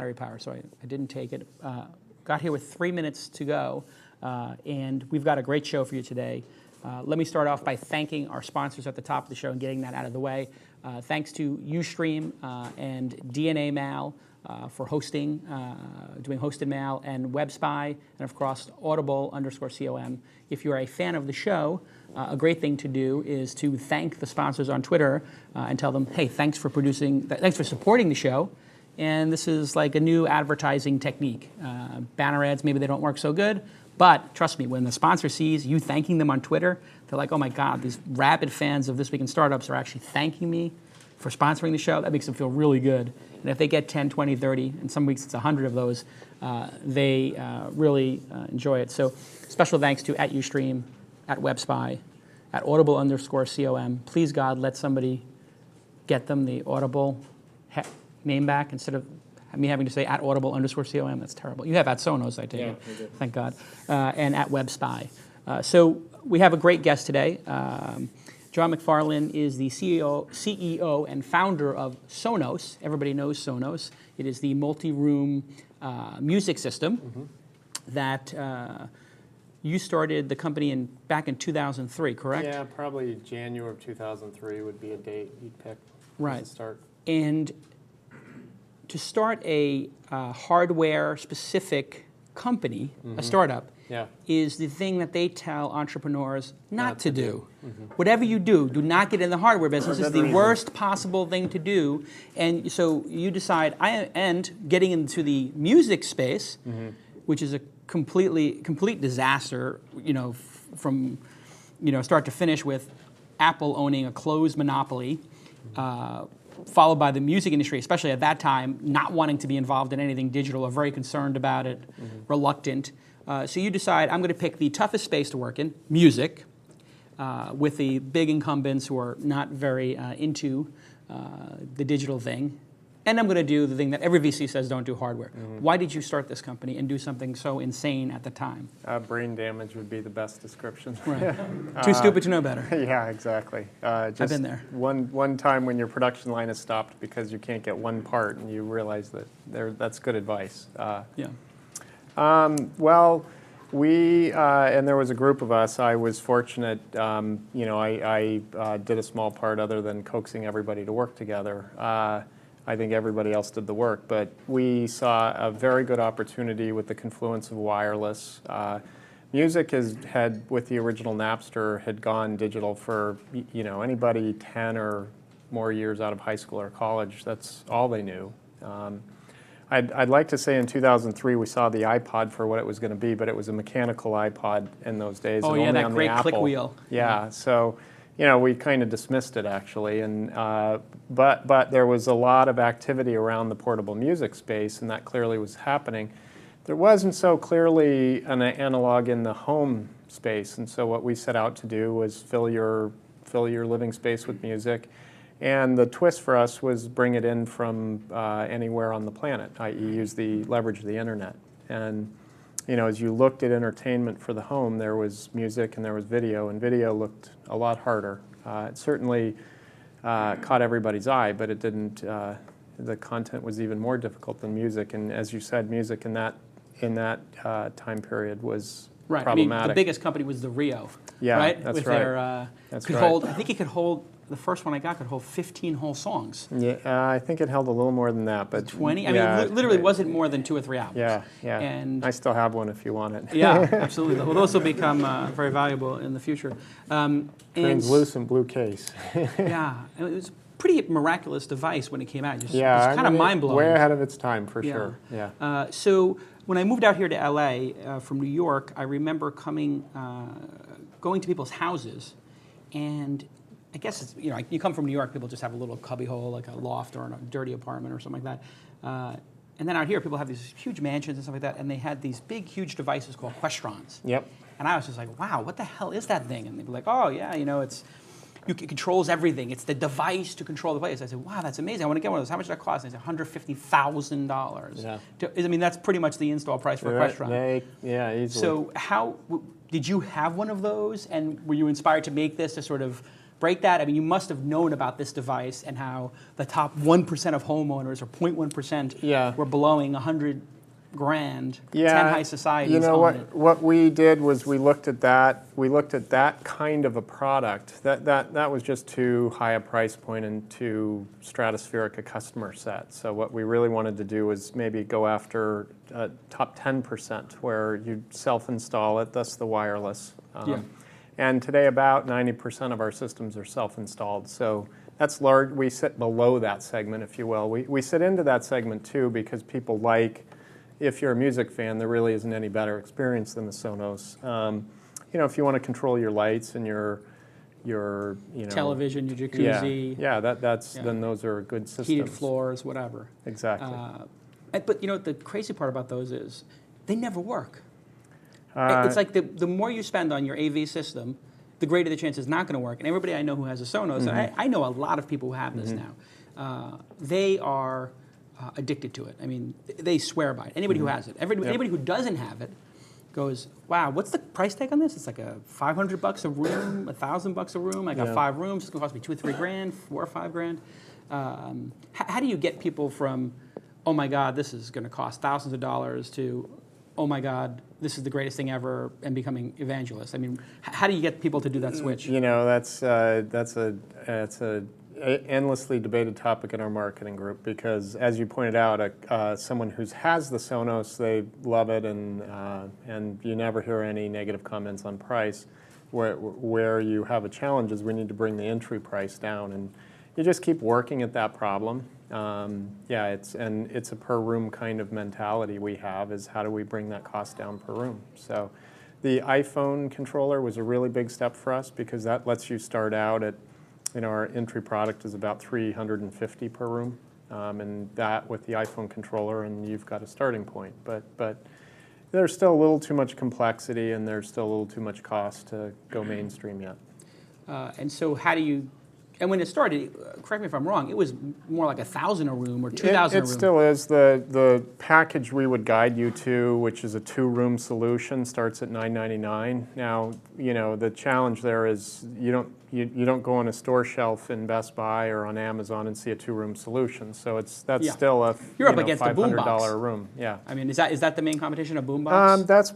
battery power, so I didn't take it. Got here with 3 minutes to go, and we've got a great show for you today. Let me start off by thanking our sponsors at the top of the show and getting that out of the way. Thanks to Ustream and DNA Mal for hosting, doing hosted mail, and WebSpy, and of course Audible_com. If you're a fan of the show, a great thing to do is to thank the sponsors on Twitter and tell them, hey, thanks for supporting the show. And this is like a new advertising technique. Banner ads, maybe they don't work so good, but trust me, when the sponsor sees you thanking them on Twitter, they're like, oh my God, these rabid fans of This Week in Startups are actually thanking me for sponsoring the show. That makes them feel really good. And if they get 10, 20, 30, and some weeks it's 100 of those, they really enjoy it. So special thanks to at Ustream, at WebSpy, at Audible_com. Please, God, let somebody get them the Audible name back instead of me having to say at Audible_com. That's terrible. You have at Sonos, I take it. I do. Thank God. And at WebSpy. So we have a great guest today. John McFarlane is the CEO and founder of Sonos. Everybody knows Sonos. It is the multi-room music system that you started the company back in 2003, correct? Yeah, probably January of 2003 would be a date you'd pick right. to start. And to start a hardware-specific company, a startup, is the thing that they tell entrepreneurs not to do. Whatever you do, do not get in the hardware business. This is the worst possible thing to do. And so you decide, and getting into the music space, which is a complete disaster, from start to finish, with Apple owning a closed monopoly, followed by the music industry, especially at that time, not wanting to be involved in anything digital or very concerned about it, reluctant. So you decide, I'm going to pick the toughest space to work in, music, with the big incumbents who are not very into the digital thing. And I'm going to do the thing that every VC says, don't do hardware. Why did you start this company and do something so insane at the time? Brain damage would be the best description. Right. Too stupid to know better. Yeah, exactly. I've been there. One time when your production line is stopped because you can't get one part, and you realize that that's good advice. Well, we, and there was a group of us. I was fortunate, I did a small part other than coaxing everybody to work together. I think everybody else did the work, but we saw a very good opportunity with the confluence of wireless. Music had, with the original Napster, had gone digital for, anybody 10 or more years out of high school or college. That's all they knew. I'd like to say in 2003 we saw the iPod for what it was going to be, but it was a mechanical iPod in those days. Oh, and yeah, only that on great the Apple. click wheel. Yeah, so we kind of dismissed it actually, and but there was a lot of activity around the portable music space, and that clearly was happening. There wasn't so clearly an analog in the home space, and so what we set out to do was fill your living space with music. And the twist for us was bring it in from anywhere on the planet, i.e. leverage the internet. And as you looked at entertainment for the home, there was music and there was video, and video looked a lot harder. It certainly caught everybody's eye, but it didn't. The content was even more difficult than music, and as you said, music in that time period was problematic. I mean, the biggest company was the Rio. Yeah, right? That's With right. Their, that's could right. hold. I think it could hold. The first one I got could hold 15 whole songs. Yeah, I think it held a little more than that, but 20. I mean, literally, wasn't more than 2 or 3 albums. Yeah. And I still have one if you want it. Yeah, absolutely. Well, those will become very valuable in the future. Translucent blue case. Yeah, it was a pretty miraculous device when it came out. It was kind of mind-blowing. Way ahead of its time, for sure. Yeah. So when I moved out here to LA from New York, I remember going to people's houses, and I guess it's, you come from New York, people just have a little cubbyhole, like a loft or a dirty apartment or something like that. And then out here, people have these huge mansions and stuff like that, and they had these big, huge devices called Questrons. Yep. And I was just like, wow, what the hell is that thing? And they'd be like, oh, yeah, it controls everything. It's the device to control the place. I said, wow, that's amazing. I want to get one of those. How much does that cost? And they said, $150,000. Yeah. I mean, that's pretty much the install price for a Questron. Yeah, easily. So did you have one of those? And were you inspired to make this to sort of break that? I mean, you must have known about this device and how the top 1% of homeowners or 0.1% were blowing 100 grand, 10 high societies you know on it. what we did was we looked at that kind of a product. That was just too high a price point and too stratospheric a customer set. So what we really wanted to do was maybe go after top 10% where you self-install it, thus the wireless. And today about 90% of our systems are self-installed. So that's large. We sit below that segment, if you will. We sit into that segment too because people like, if you're a music fan, there really isn't any better experience than the Sonos. You know, if you want to control your lights and your television, your jacuzzi. Then those are good systems. Heated floors, whatever. Exactly. But you know, the crazy part about those is they never work. It's like the more you spend on your AV system, the greater the chance it's not going to work. And everybody I know who has a Sonos, and I know a lot of people who have this now, they are addicted to it. I mean, they swear by it. Anybody who has it. Anybody who doesn't have it goes, wow, what's the price tag on this? It's like $500 a room, $1,000 a room. I got 5 rooms. It's going to cost me $2 or $3 grand, 4 or 5 grand. How do you get people from, oh my God, this is going to cost thousands of dollars to, oh my God, this is the greatest thing ever, and becoming evangelists? I mean, how do you get people to do that switch? You know, that's a endlessly debated topic in our marketing group because, as you pointed out, someone who has the Sonos, they love it, and you never hear any negative comments on price. Where you have a challenge is we need to bring the entry price down, and you just keep working at that problem. It's a per room kind of mentality we have, is how do we bring that cost down per room? So the iPhone controller was a really big step for us because that lets you start out at, you know, our entry product is about $350 per room, and that with the iPhone controller, and you've got a starting point. But there's still a little too much complexity, and there's still a little too much cost to go mainstream yet. And so how do you, and when it started, correct me if I'm wrong, it was more like $1,000 a room or $2,000 a room. It still is. The package we would guide you to, which is a 2-room solution, starts at $999. Now, you know, the challenge there is you don't go on a store shelf in Best Buy or on Amazon and see a 2-room solution. So that's still a You're up against $500 a room. Yeah. I mean, is that the main competition, a boombox? That's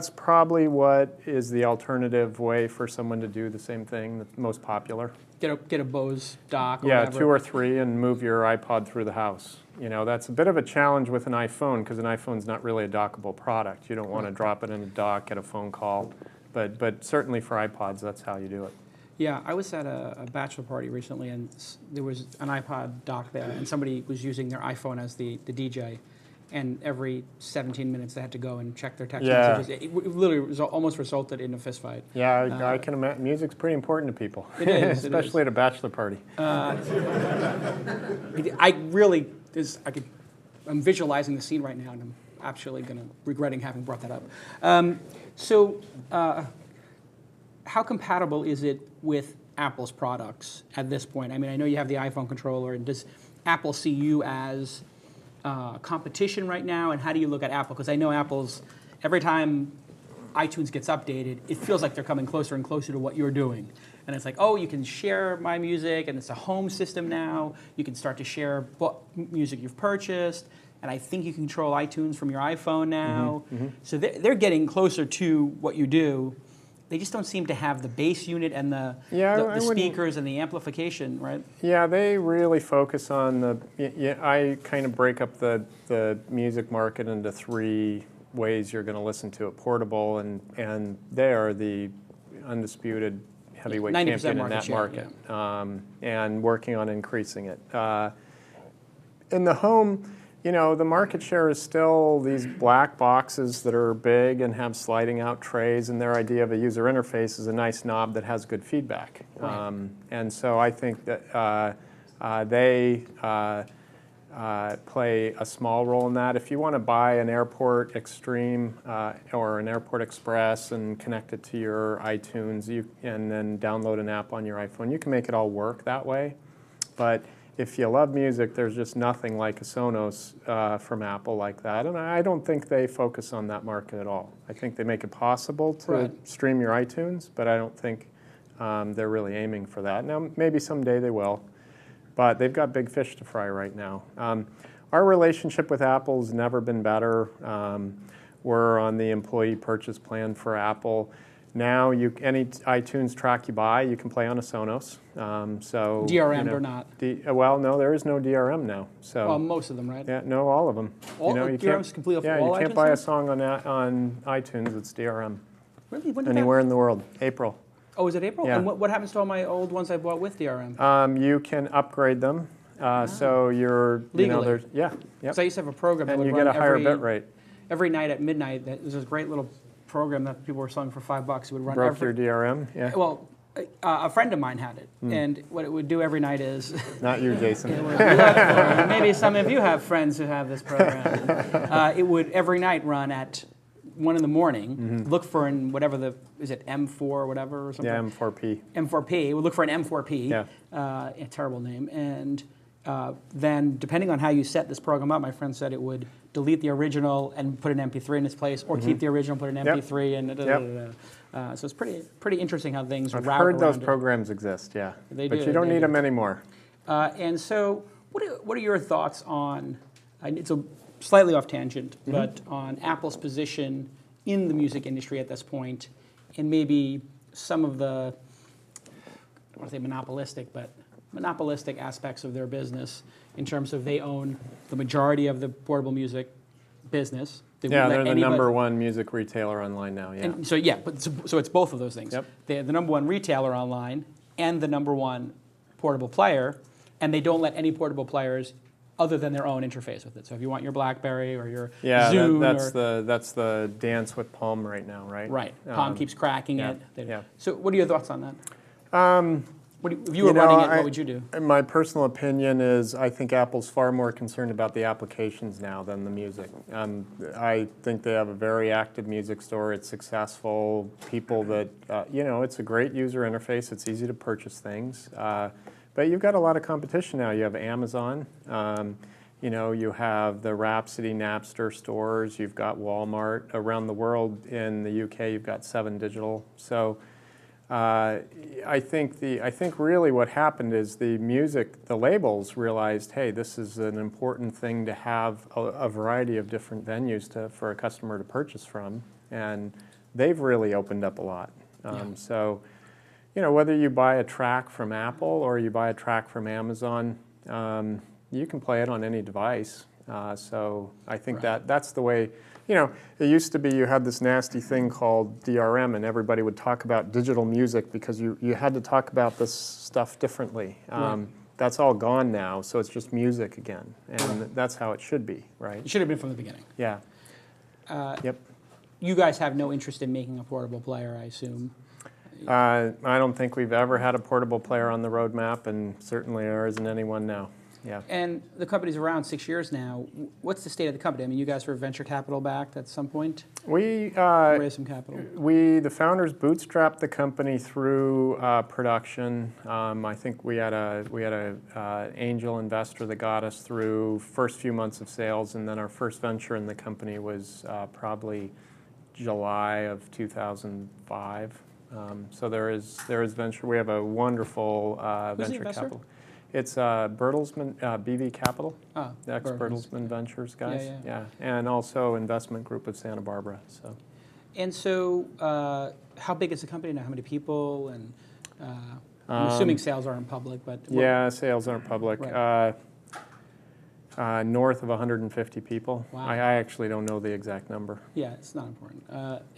probably what is the alternative way for someone to do the same thing, the most popular. Get a Bose dock or whatever. 2 or 3 and move your iPod through the house. You know, that's a bit of a challenge with an iPhone because an iPhone's not really a dockable product. You don't want to drop it in a dock, get a phone call. But certainly for iPods, that's how you do it. Yeah, I was at a bachelor party recently, and there was an iPod dock there, and somebody was using their iPhone as the DJ. And every 17 minutes they had to go and check their text messages. It literally almost resulted in a fist fight. Yeah, I can imagine. Music's pretty important to people. It is. Especially at a bachelor party. I'm visualizing the scene right now, and I'm actually regretting having brought that up. So how compatible is it with Apple's products at this point? I mean, I know you have the iPhone controller, and does Apple see you as competition right now, and how do you look at Apple? Because I know Apple's, every time iTunes gets updated, it feels like they're coming closer and closer to what you're doing. And it's like, oh, you can share my music, and it's a home system now. You can start to share music you've purchased, and I think you can control iTunes from your iPhone now. So they're getting closer to what you do. They just don't seem to have the bass unit and the speakers and the amplification, right? Yeah, they really focus on I kind of break up the music market into 3 ways you're going to listen to it. Portable, and they are the undisputed heavyweight champion in that market, and working on increasing it. In the home, you know, the market share is still these black boxes that are big and have sliding out trays, and their idea of a user interface is a nice knob that has good feedback. Right. And so I think that they play a small role in that. If you want to buy an Airport Extreme or an Airport Express and connect it to your iTunes, and then download an app on your iPhone, you can make it all work that way. But if you love music, there's just nothing like a Sonos from Apple like that. And I don't think they focus on that market at all. I think they make it possible to stream your iTunes, but I don't think They're really aiming for that. Now, maybe someday they will, but they've got big fish to fry right now. Our relationship with Apple's never been better. We're on the employee purchase plan for Apple. Now, any iTunes track you buy, you can play on a Sonos. So DRM or not? Well, no, there is no DRM now. So well, most of them, right? yeah, no, all of them. All you DRM's completely off all you can't iTunes buy a songs? song on iTunes. It's DRM. Really? When did Anywhere in the world. April. Oh, is it April? Yeah. And what happens to all my old ones I bought with DRM? You can upgrade them. So you're legally. Yeah. Yep. Because I used to have a program that And would you run get a higher bit rate. every night at midnight. There's this great little program that people were selling for $5. It would run Broke your DRM. Yeah. Well, a friend of mine had it, and what it would do every night is Not you, Jason. maybe some of you have friends who have this program. It would every night run at 1 in the morning. Look for is it M4 or whatever or something? Yeah, M4P. M4P. It would look for an M4P. Yeah. A terrible name. And then, depending on how you set this program up, my friend said it would delete the original and put an MP3 in its place, or keep the original, put an MP3, and so it's pretty interesting how things I've route heard those around programs exist, yeah. They but do, you don't they need do. them anymore. And so, what are your thoughts on? It's a slightly off tangent, but on Apple's position in the music industry at this point, and maybe some of the, I don't want to say monopolistic aspects of their business, in terms of they own the majority of the portable music business. They Yeah, won't let they're the anybody- number one music retailer online now, yeah. And so so it's both of those things. Yep. They're the number one retailer online and the number one portable player, and they don't let any portable players other than their own interface with it. So if you want your BlackBerry or your Zune, that's the dance with Palm right now, right? right, Palm keeps cracking yeah, it. yeah. So what are your thoughts on that? If you were running it, what would you do? My personal opinion is I think Apple's far more concerned about the applications now than the music. I think they have a very active music store. It's successful. People that, it's a great user interface. It's easy to purchase things. But you've got a lot of competition now. You have Amazon. You have the Rhapsody, Napster stores. You've got Walmart. Around the world, in the UK, you've got 7 Digital. So I think really what happened is the labels realized, hey, this is an important thing to have a variety of different venues for a customer to purchase from, and they've really opened up a lot. So, whether you buy a track from Apple or you buy a track from Amazon, you can play it on any device. So I think that's the way. It used to be you had this nasty thing called DRM, and everybody would talk about digital music because you had to talk about this stuff differently. That's all gone now, so it's just music again, and that's how it should be, right? It should have been from the beginning. Yeah. Yep. You guys have no interest in making a portable player, I assume. I don't think we've ever had a portable player on the roadmap, and certainly there isn't anyone now. Yeah. And the company's around 6 years now. What's the state of the company? I mean, you guys were venture capital backed at some point? We raised some capital. The founders bootstrapped the company through production. I think we had a angel investor that got us through first few months of sales, and then our first venture in the company was probably July of 2005. So there is venture. We have a wonderful venture capital. It's Bertelsmann, BV Capital, ex-Bertelsmann Ventures guys. Yeah. And also Investment Group of Santa Barbara. And so how big is the company now? How many people? And I'm assuming sales aren't public, but... Yeah, sales aren't public. Right. North of 150 people. Wow. I actually don't know the exact number. Yeah, it's not important.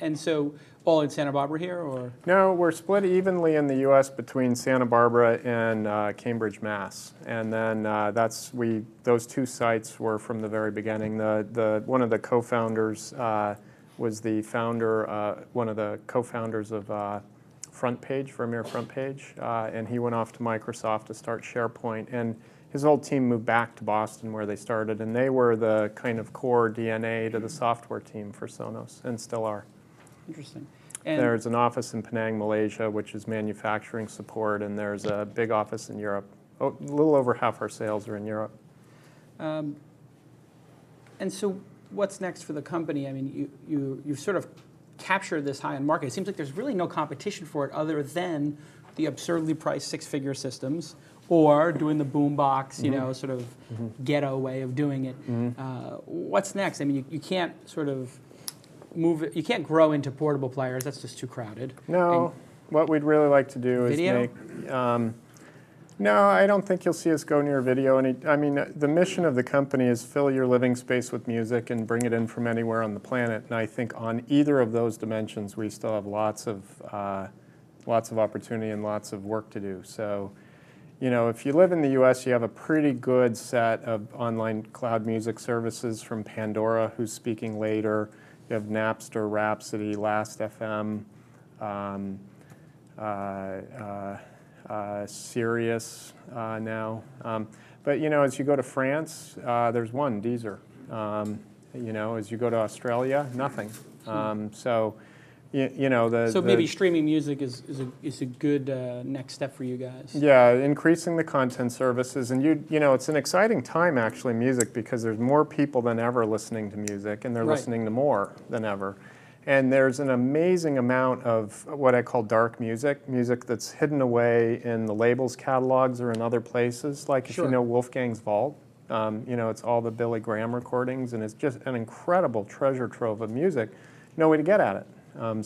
And so all in Santa Barbara here, or? No, we're split evenly in the U.S. between Santa Barbara and Cambridge, Mass. And then those two sites were from the very beginning. One of the co-founders was the founder, one of the co-founders of Vermeer Front Page, and he went off to Microsoft to start SharePoint. And his whole team moved back to Boston where they started, and they were the kind of core DNA to the software team for Sonos, and still are. Interesting. And there's an office in Penang, Malaysia, which is manufacturing support, and there's a big office in Europe. A little over half our sales are in Europe. And so what's next for the company? I mean, you've sort of captured this high-end market. It seems like there's really no competition for it other than the absurdly priced six-figure systems, or doing the boombox, you know, sort of ghetto way of doing it. What's next? I mean, you can't sort of move it. You can't grow into portable players. That's just too crowded. No. And what we'd really like to do is video? make. No, I don't think you'll see us go near video. I mean, the mission of the company is fill your living space with music and bring it in from anywhere on the planet. And I think on either of those dimensions, we still have lots of opportunity and lots of work to do. So, you know, if you live in the U.S., you have a pretty good set of online cloud music services from Pandora, who's speaking later. You have Napster, Rhapsody, Last.fm, Sirius now. But, you know, as you go to France, there's one, Deezer. You know, as you go to Australia, nothing. So, you know, so maybe streaming music is a good next step for you guys. Yeah, increasing the content services. And, you know, it's an exciting time, actually, music, because there's more people than ever listening to music, and they're listening to more than ever. And there's an amazing amount of what I call dark music, music that's hidden away in the labels' catalogs or in other places. Like if you know Wolfgang's Vault, you know, it's all the Billy Graham recordings, and it's just an incredible treasure trove of music. No way to get at it.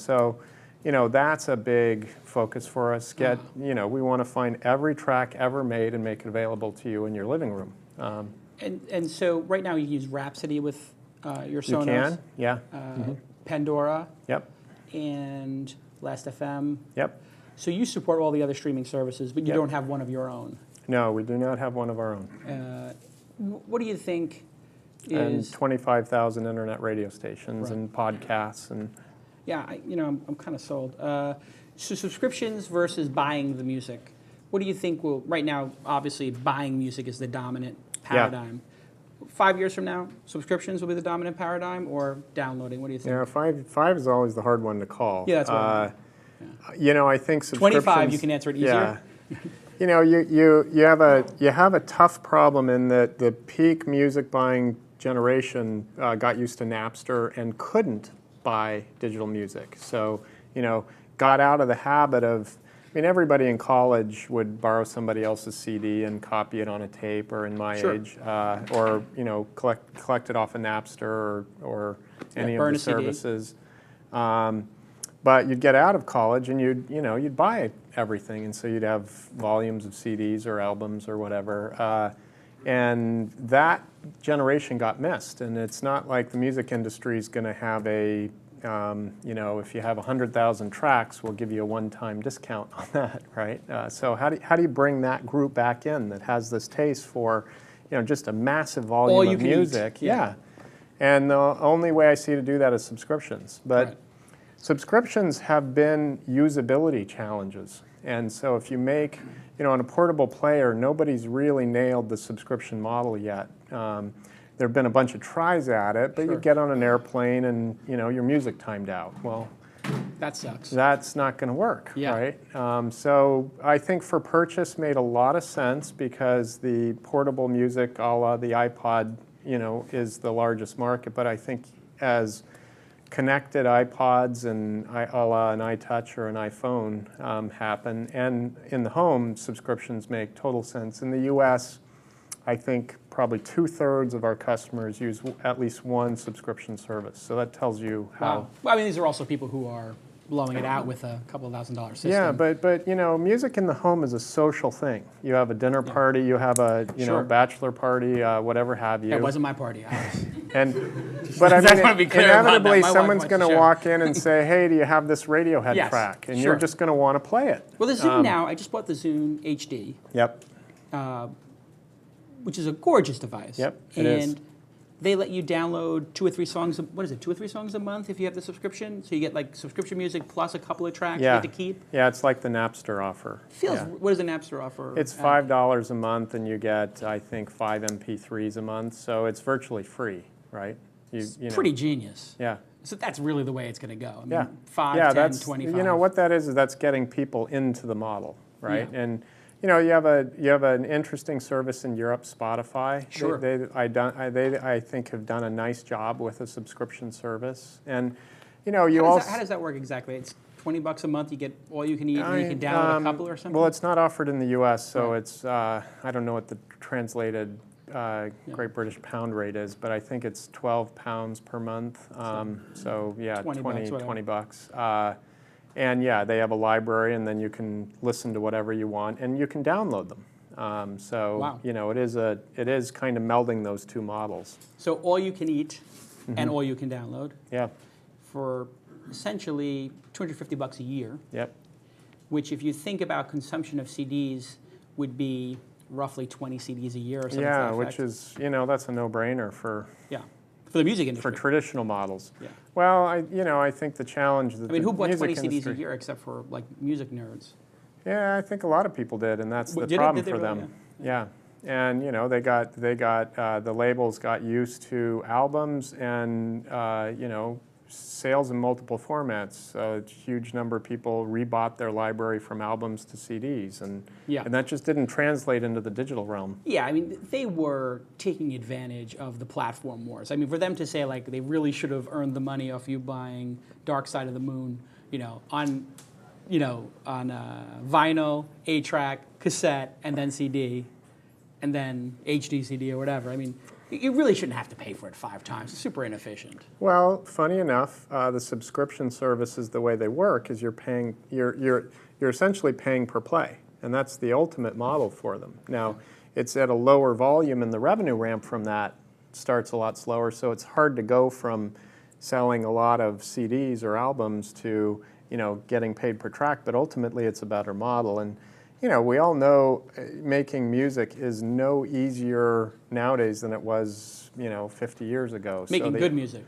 So, you know, that's a big focus for us. You know, we want to find every track ever made and make it available to you in your living room. And so right now you use Rhapsody with your Sonos. You can, yeah. Pandora. Yep. And Last.fm. Yep. So you support all the other streaming services, but you don't have one of your own. No, we do not have one of our own. What do you think is... is... And 25,000 internet radio stations and podcasts and... Yeah, you know, I'm kind of sold. So subscriptions versus buying the music. What do you think will... Right now, obviously, buying music is the dominant paradigm. 5 years from now, subscriptions will be the dominant paradigm, or downloading? What do you think? Yeah, five is always the hard one to call. Yeah, that's right. You know, I think subscriptions... 25, you can answer it easier. Yeah. You know, you have a tough problem in that the peak music buying generation got used to Napster and couldn't buy digital music. So, you know, got out of the habit of... I mean, everybody in college would borrow somebody else's CD and copy it on a tape, or in my age, or, you know, collect it off of Napster or any of the services. But you'd get out of college and you'd buy everything, and so you'd have volumes of CDs or albums or whatever. And that generation got missed, and it's not like the music industry is going to have a you know, if you have 100,000 tracks, we'll give you a one-time discount on that, right? So how do you bring that group back in that has this taste for, you know, just a massive volume of music? Yeah. And the only way I see to do that is subscriptions. But subscriptions have been usability challenges. And so if you make, you know, on a portable player, nobody's really nailed the subscription model yet. There have been a bunch of tries at it, but you get on an airplane and, you know, your music timed out. Well, that sucks. That's not going to work, right? So I think for purchase made a lot of sense because the portable music, a la the iPod, you know, is the largest market. But I think as connected iPods and a la an iTouch or an iPhone happen, and in the home, subscriptions make total sense. In the U.S., I think probably 2/3 of our customers use at least one subscription service. So that tells you how... Wow. Well, I mean, these are also people who are blowing it out with a couple of $1,000 system. Yeah, but you know, music in the home is a social thing. You have a dinner party, you have a know bachelor party, whatever have you. It wasn't my party. But I mean, inevitably someone's going to walk in and say, "Hey, do you have this Radiohead track?" And you're just going to want to play it. Well, the Zune now, I just bought the Zune HD. Yep. Which is a gorgeous device. Yep, it is. And they let you download 2 or 3 songs. What is it? 2 or 3 songs a month if you have the subscription. So you get like subscription music plus a couple of tracks you get to keep. Yeah, it's like the Napster offer. What does a Napster offer? It's $5 a month, and you get, I think, 5 MP3s a month. So it's virtually free, right? You know. Pretty genius. Yeah. So that's really the way it's going to go. I mean, yeah. 5, 10, 25. You know what that is that's getting people into the model, right? Yeah. And you know, you have an interesting service in Europe, Spotify. Sure. They I think have done a nice job with a subscription service, and you know, how does that work exactly? It's $20 a month, you get all you can eat, and you can download a couple or something? Well, it's not offered in the U.S., so Right. it's, I don't know what the translated Great British pound rate is, but I think it's £12 per month. So yeah, 20 bucks, whatever. $20. And yeah, they have a library, and then you can listen to whatever you want, and you can download them. So Wow. you know, it is kind of melding those two models. So all you can eat and all you can download Yeah. for essentially $250 a year, Yep. which if you think about consumption of CDs would be roughly 20 CDs a year or something. Yeah, to that which effect. is, you know, that's a no-brainer for the music for industry. traditional models. Yeah. Well, I think the challenge that I mean, who the bought music 20 CDs a industry- year except for like music nerds? Yeah, I think a lot of people did, and that's the Did it? problem Did they for really? them. Yeah. And they got the labels got used to albums and sales in multiple formats. A huge number of people rebought their library from albums to CDs, and that just didn't translate into the digital realm. Yeah, I mean, they were taking advantage of the platform wars. I mean, for them to say like they really should have earned the money off you buying Dark Side of the Moon, on vinyl, 8-track, cassette, and then CD, and then HD CD or whatever. I mean, you really shouldn't have to pay for it 5 times. It's super inefficient. Well, funny enough, the subscription services, the way they work is you're essentially paying per play, and that's the ultimate model for them. Now, it's at a lower volume, and the revenue ramp from that starts a lot slower, so it's hard to go from selling a lot of CDs or albums to getting paid per track, but ultimately it's a better model. And we all know making music is no easier nowadays than it was 50 years ago. Making good music.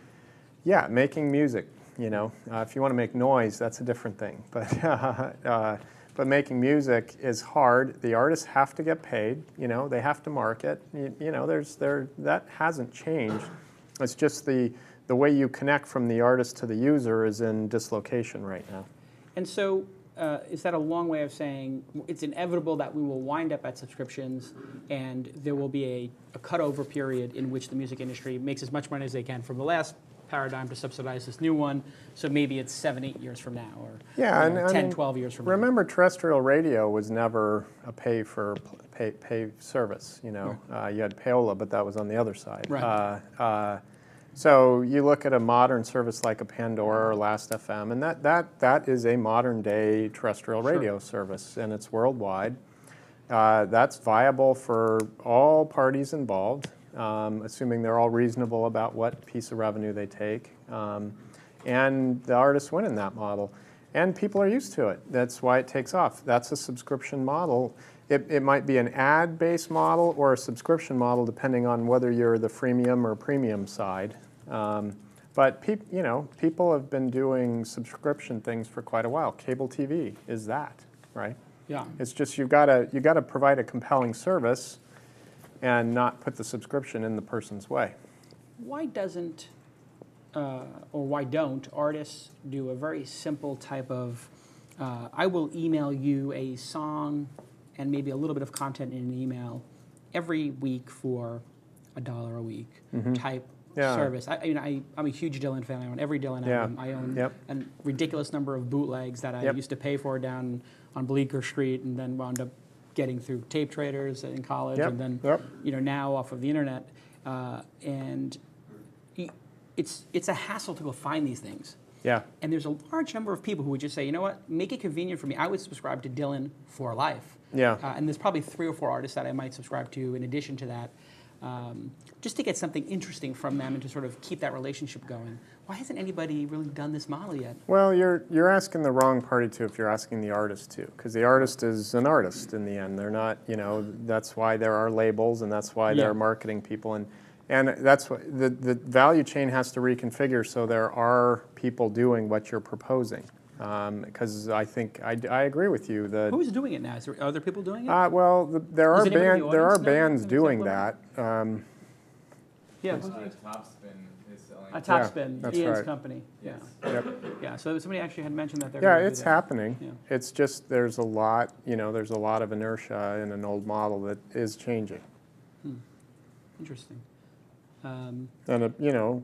Yeah, making music. If you want to make noise, that's a different thing. But making music is hard. The artists have to get paid. They have to market. That hasn't changed. It's just the way you connect from the artist to the user is in dislocation right now. And so is that a long way of saying it's inevitable that we will wind up at subscriptions and there will be a cutover period in which the music industry makes as much money as they can from the last paradigm to subsidize this new one, so maybe it's 7-8 years from now, or 10-12 years from now. Remember, terrestrial radio was never a pay service. You had payola, but that was on the other side. Right. So you look at a modern service like a Pandora or Last.fm, and that is a modern day terrestrial radio service, and it's worldwide. That's viable for all parties involved, assuming they're all reasonable about what piece of revenue they take, and the artists win in that model. And people are used to it. That's why it takes off. That's a subscription model. It might be an ad-based model or a subscription model, depending on whether you're the freemium or premium side. But people have been doing subscription things for quite a while. Cable TV is that, right? Yeah. It's just you've got to provide a compelling service and not put the subscription in the person's way. Why doesn't or why don't artists do a very simple type of I will email you a song and maybe a little bit of content in an email every week for $1 a week type service? I'm a huge Dylan fan. I own every Dylan album. I own a ridiculous number of bootlegs that I used to pay for down on Bleecker Street, and then wound up getting through tape traders in college, and then now off of the internet. And it's a hassle to go find these things. Yeah. And there's a large number of people who would just say, you know what, make it convenient for me. I would subscribe to Dylan for life. Yeah. And there's probably 3 or 4 artists that I might subscribe to in addition to that, just to get something interesting from them and to sort of keep that relationship going. Why hasn't anybody really done this model yet? Well, you're asking the wrong party to if you're asking the artist to, because the artist is an artist in the end. They're not, that's why there are labels, and that's why there are marketing people, and that's what the value chain has to reconfigure so there are people doing what you're proposing. Because I think I agree with you. Who's doing it now? Is there other people doing it? Well, there are bands doing that. Yeah. Topspin is selling. Topspin, that's Ian's right. company. Yes. Yeah. So somebody actually had mentioned that they're. Yeah, going to it's do that. happening. Yeah. It's just there's a lot of inertia in an old model that is changing. Interesting. And,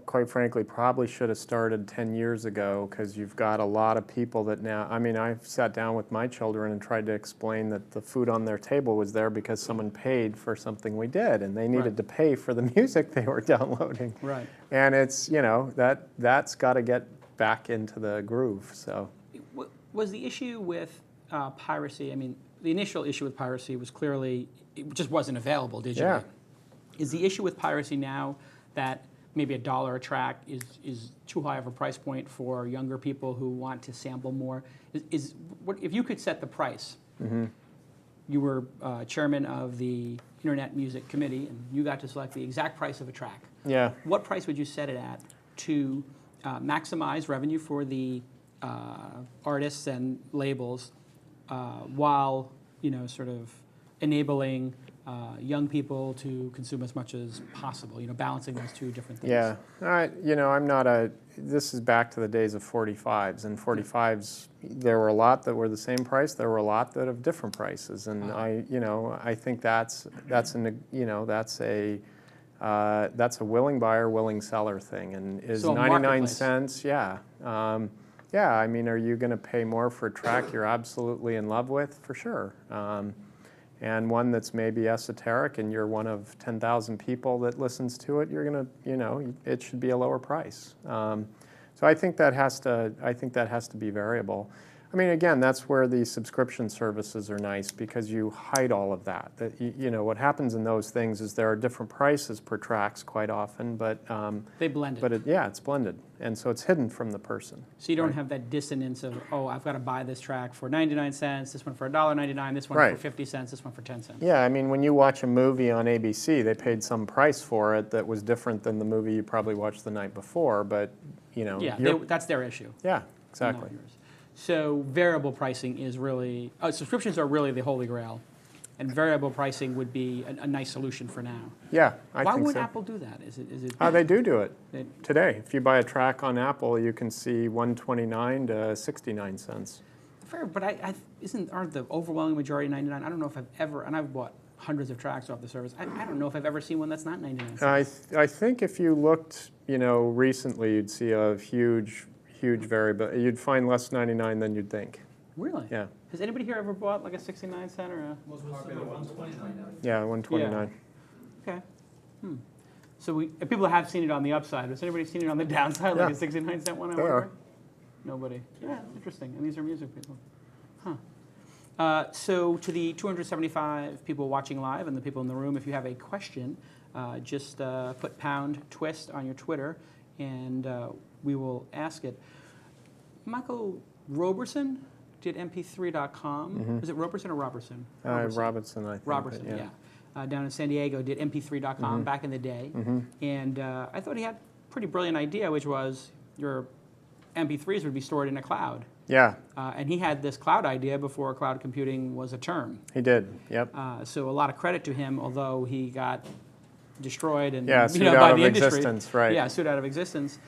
quite frankly, probably should have started 10 years ago because you've got a lot of people that now, I mean, I've sat down with my children and tried to explain that the food on their table was there because someone paid for something we did, and they needed to pay for the music they were downloading. Right. And it's, that's got to get back into the groove, so. Was the issue with piracy, I mean, the initial issue with piracy was clearly, it just wasn't available digitally. Yeah. Is the issue with piracy now that maybe $1 a track is too high of a price point for younger people who want to sample more? If you could set the price, you were chairman of the Internet Music Committee, and you got to select the exact price of a track. Yeah. What price would you set it at to maximize revenue for the artists and labels while, sort of enabling young people to consume as much as possible, balancing those two different things? Yeah, this is back to the days of 45s, and 45s, there were a lot that were the same price, there were a lot that have different prices, and I think that's a willing buyer, willing seller thing, and is So 99 cents, yeah. I mean, are you going to pay more for a track you're absolutely in love with? For sure. And one that's maybe esoteric and you're one of 10,000 people that listens to it, you're going to, it should be a lower price. So I think that has to be variable. I mean, again, that's where the subscription services are nice because you hide all of that. What happens in those things is there are different prices per tracks quite often, but they blend it. But it's blended, and so it's hidden from the person. So you don't have that dissonance of, I've got to buy this track for 99 cents, this one for $1.99, this one for 50 cents, this one for 10 cents. Yeah, I mean, when you watch a movie on ABC, they paid some price for it that was different than the movie you probably watched the night before, but that's their issue. Yeah, exactly. Not yours. So variable pricing is really, subscriptions are really the holy grail, and variable pricing would be a nice solution for now. Yeah, I think so. Why would Apple do that? Is it? They do it today. If you buy a track on Apple, you can see 129 to 69 cents. Fair, but aren't the overwhelming majority 99? I don't know if I've ever, and I've bought hundreds of tracks off the service. I don't know if I've ever seen one that's not 99 cents. I think if you looked, recently, you'd see a huge variability. You'd find less 99 than you'd think. Really? Yeah. Has anybody here ever bought like a 69 cent or a? Most popular 129. Yeah, 129. Yeah. Okay. So people have seen it on the upside. Has anybody seen it on the downside, like a 69 cent one? There are. Nobody. Yeah, interesting. And these are music people. Huh. So to the 275 people watching live and the people in the room, if you have a question, just put #twist on your Twitter, and we will ask it. Michael Roberson did mp3.com. Is it Roberson or Robertson? Robertson, I think. Roberson, yeah. Down in San Diego, did mp3.com back in the day. And I thought he had a pretty brilliant idea, which was your MP3s would be stored in a cloud. Yeah. And he had this cloud idea before cloud computing was a term. He did, yep. So a lot of credit to him, although he got destroyed and sued by out the of industry. existence, right. Yeah, sued out of existence.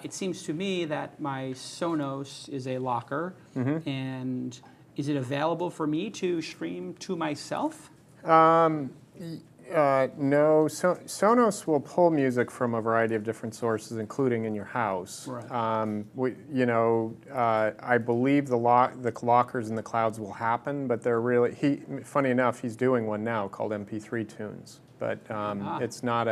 It seems to me that my Sonos is a locker, and is it available for me to stream to myself? No, Sonos will pull music from a variety of different sources, including in your house. Right. I believe the lockers in the clouds will happen, but they're really, funny enough, he's doing one now called MP3 Tunes. But it's not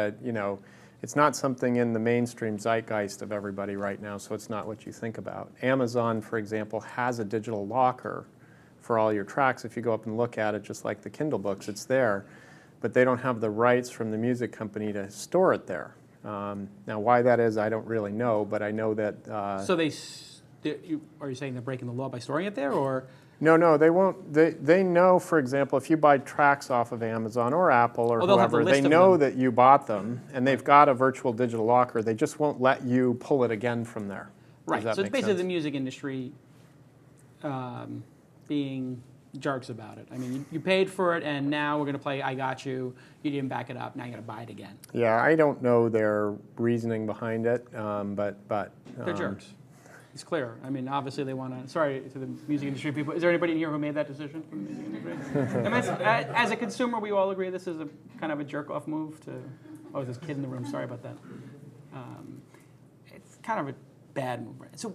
it's not something in the mainstream zeitgeist of everybody right now, so it's not what you think about. Amazon, for example, has a digital locker for all your tracks. If you go up and look at it, just like the Kindle books, it's there. But they don't have the rights from the music company to store it there. Now, why that is, I don't really know, but I know that... So are you saying they're breaking the law by storing it there, or...? No, they won't. They know, for example, if you buy tracks off of Amazon or Apple or whoever, they know that you bought them, and they've got a virtual digital locker. They just won't let you pull it again from there. Right. So it's basically the music industry being jerks about it. I mean, you paid for it, and now we're going to play I Got You. You didn't back it up. Now you're going to buy it again. Yeah, I don't know their reasoning behind it, but they're jerks. It's clear. I mean, obviously they want to. Sorry to the music industry people. Is there anybody in here who made that decision from the music industry? As a consumer, we all agree this is a kind of a jerk-off move to Oh, there's a kid in the room. Sorry about that. It's kind of a bad move. So,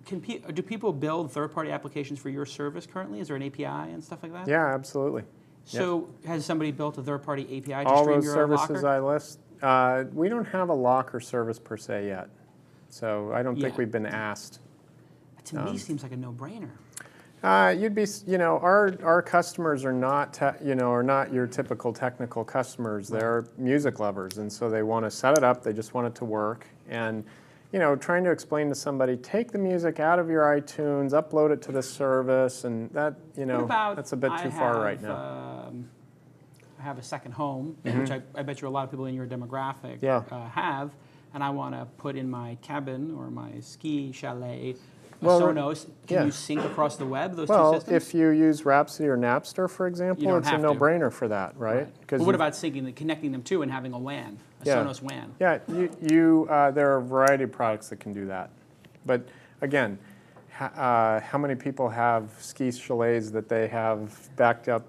do people build third-party applications for your service currently? Is there an API and stuff like that? Yeah, absolutely. So, has somebody built a third-party API to All stream those your services locker? I list, we don't have a locker service per se yet. So I don't think Yeah. we've been asked. To me, seems like a no-brainer. You'd be, our customers are not, are not your typical technical customers. They're music lovers, and so they want to set it up. They just want it to work. And, trying to explain to somebody, take the music out of your iTunes, upload it to this service, and that, What about, that's a bit too far right now. I have a second home, which I bet you a lot of people in your demographic have, and I want to put in my cabin or my ski chalet Sonos. Can you sync across the web those two systems? If you use Rhapsody or Napster, for example, it's a no-brainer for that, right? But what about connecting them to and having a WAN, Sonos WAN? Yeah, there are a variety of products that can do that. But again, how many people have ski chalets that they have backed up,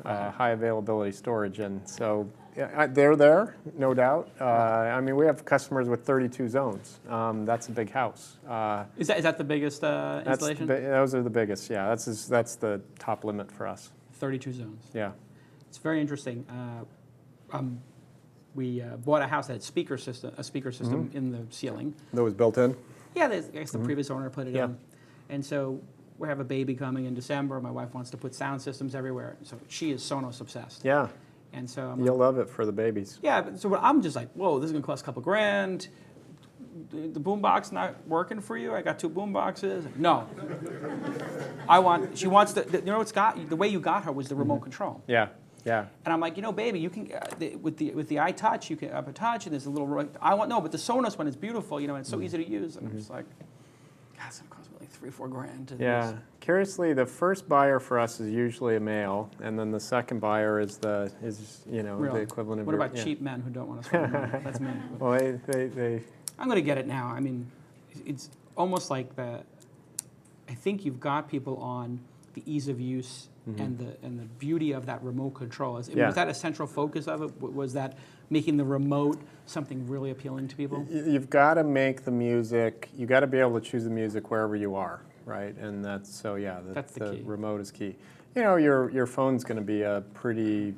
high availability storage in? So they're there, no doubt. I mean, we have customers with 32 zones. That's a big house. Is that the biggest installation? Those are the biggest. Yeah, that's the top limit for us. 32 zones. Yeah. It's very interesting. We bought a house that had a speaker system in the ceiling. That was built in? Yeah, I guess the previous owner put it in. And so we have a baby coming in December. My wife wants to put sound systems everywhere. So she is Sonos obsessed. Yeah. And so you'll love it for the babies. Yeah, so I'm just like, whoa, this is gonna cost a couple grand. The boombox not working for you? I got 2 boomboxes. No. She wants the way you got her was the remote control. Yeah. Yeah. And I'm like, baby, you can with the iTouch, you can up a touch, and there's a little. But the Sonos one is beautiful, and it's so easy to use. And I'm just like, God, it's gonna cost me like $3-4 grand to use. Curiously, the first buyer for us is usually a male, and then the second buyer is the equivalent of. What about cheap men who don't want to spend money? That's me. Well, they. I'm gonna get it now. I mean, it's almost like I think you've got people on the ease of use. And the beauty of that remote control. Was that a central focus of it? Was that making the remote something really appealing to people? You've got to make the music. You got to be able to choose the music wherever you are, right? And that's the key. Remote is key. Your phone's going to be a pretty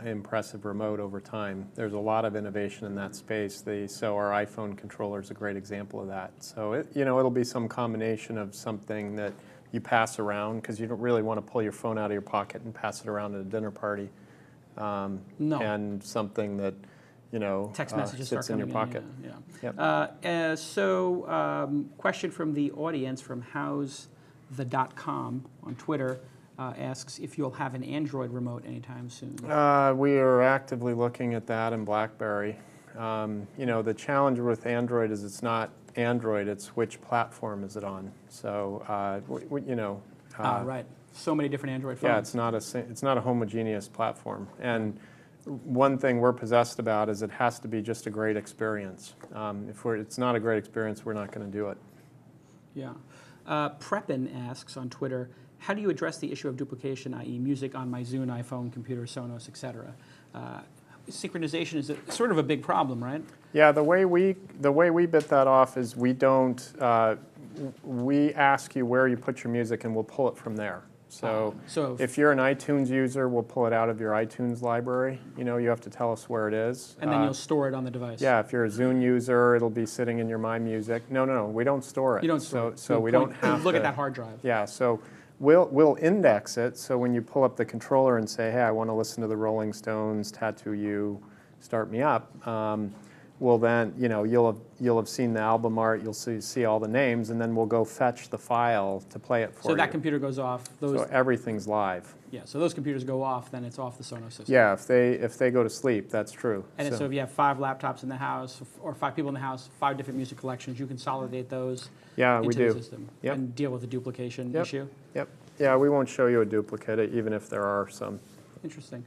impressive remote over time. There's a lot of innovation in that space. So our iPhone controller is a great example of that. So it'll be some combination of something that you pass around, because you don't really want to pull your phone out of your pocket and pass it around at a dinner party. No. And something that, text messages sits in your pocket. Question from the audience from howsthe.com on Twitter asks if you'll have an Android remote anytime soon. We are actively looking at that in BlackBerry. The challenge with Android is it's not Android, it's which platform is it on. So, right. So many different Android phones. Yeah, it's not a homogeneous platform. And one thing we're possessed about is it has to be just a great experience. If it's not a great experience, we're not going to do it. Yeah. Preppin asks on Twitter, how do you address the issue of duplication, i.e. music on my Zune, iPhone, computer, Sonos, etc.? Synchronization is sort of a big problem, right? Yeah, the way we bit that off is we ask you where you put your music and we'll pull it from there. So if you're an iTunes user, we'll pull it out of your iTunes library. You have to tell us where it is. And then you'll store it on the device. Yeah, if you're a Zune user, it'll be sitting in your My Music. No, we don't store it. You don't store it. So we don't have to. Look at that hard drive. Yeah, so we'll index it. So when you pull up the controller and say, hey, I want to listen to the Rolling Stones, Tattoo You, Start Me Up, well then, you'll have seen the album art, you'll see all the names, and then we'll go fetch the file to play it for you. So that computer goes off. So everything's live. Yeah, so those computers go off, then it's off the Sonos system. Yeah, if they go to sleep, that's true. And so if you have 5 laptops in the house, or 5 people in the house, 5 different music collections, you consolidate those into the system and deal with the duplication issue? Yep. Yeah, we won't show you a duplicate, even if there are some. Interesting.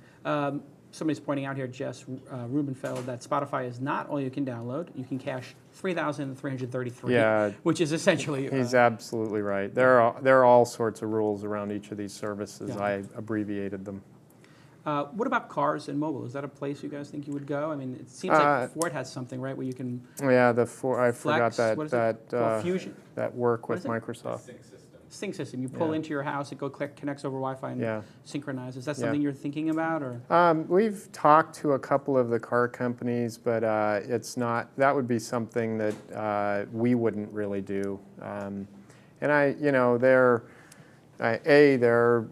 Somebody's pointing out here, Jess Rubenfeld, that Spotify is not all you can download. You can cache 3,333, which is essentially... He's absolutely right. There are all sorts of rules around each of these services. I abbreviated them. What about cars and mobile? Is that a place you guys think you would go? I mean, it seems like Ford has something, right, where you can Yeah, I forgot flex. What is it? Fusion? that work with What is it? Microsoft. Sync system. You pull Yeah. into your house, it connects over Wi-Fi and Yeah. synchronizes. Is that Yeah. something you're thinking about, or? We've talked to a couple of the car companies, but it's not. That would be something that we wouldn't really do. They're